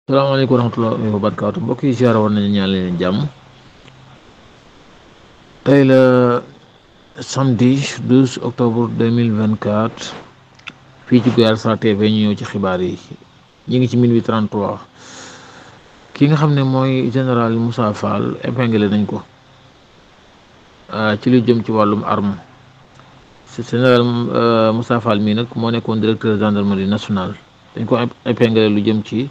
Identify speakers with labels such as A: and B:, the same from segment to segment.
A: salaamaaleykum wa rahmatullahi wa barakaatu mbokk yi ziar woon nañu ñaan leen jàmm. tey la samedi 12 octobre 2024 fii ci Guyaar Sa TV ñu ñëw ci xibaar yi ñu ngi ci minuit 33 ki nga xam ne mooy général Moussa Fall épinglé nañ ko ci lu jëm ci wàllum arme. général Moussa Fall mii nag moo nekkoon directeur gendarmerie nationale dañ ko épinglé lu jëm ci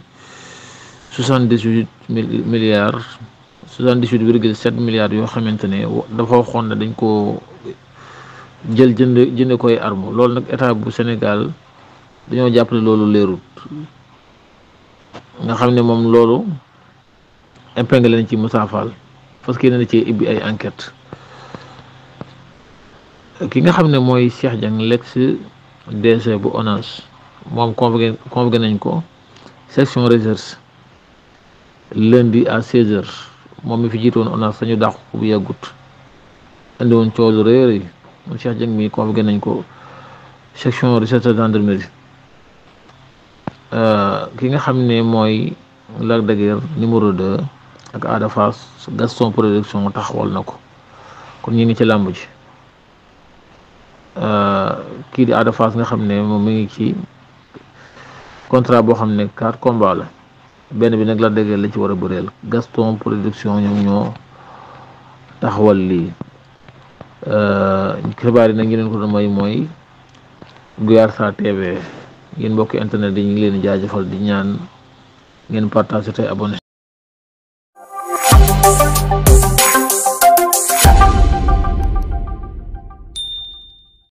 A: 78,7 milliards yoo xamante ne dafa waxoon ne dañ ko jël jënd koy arme loolu nag état bu Sénégal dañoo jàpp ne loolu leerut nga xam ne moom loolu épinglé nañ ci Moussa Fall parce que yéen a cee ibbi ay enquête ki nga xam ne mooy Cheikh Dieng l'ex DG bu ONAS moom convoqué nañ ko section recherche lundi à 16h moom mi fi jiitoon ONAS sañu dàq ko bu yàggut andi woon coow lu rëy rëy moom Cheikh Dieng mi convoqué nañ ko section recherche gendarmerie. ki nga xam ne mooy Lac de Guiers numéro 2 ak Ada Fass Gaston Production taxawal na ko kon ñu ngi ci làmb ji. kii di Ada Fass nga xam ne moom mi ngi ci contrat boo xam ne 4 combats la benn bi nag la dëgg la ci war a bëreel Gaston Production ñoom ñoo taxawal lii xibaar yi nag ñu leen ko doon mooy Guyaar Sa TV yéen mbokki internet yi ñu ngi leen di jaajëfal di ñaan ngeen partage tey abonné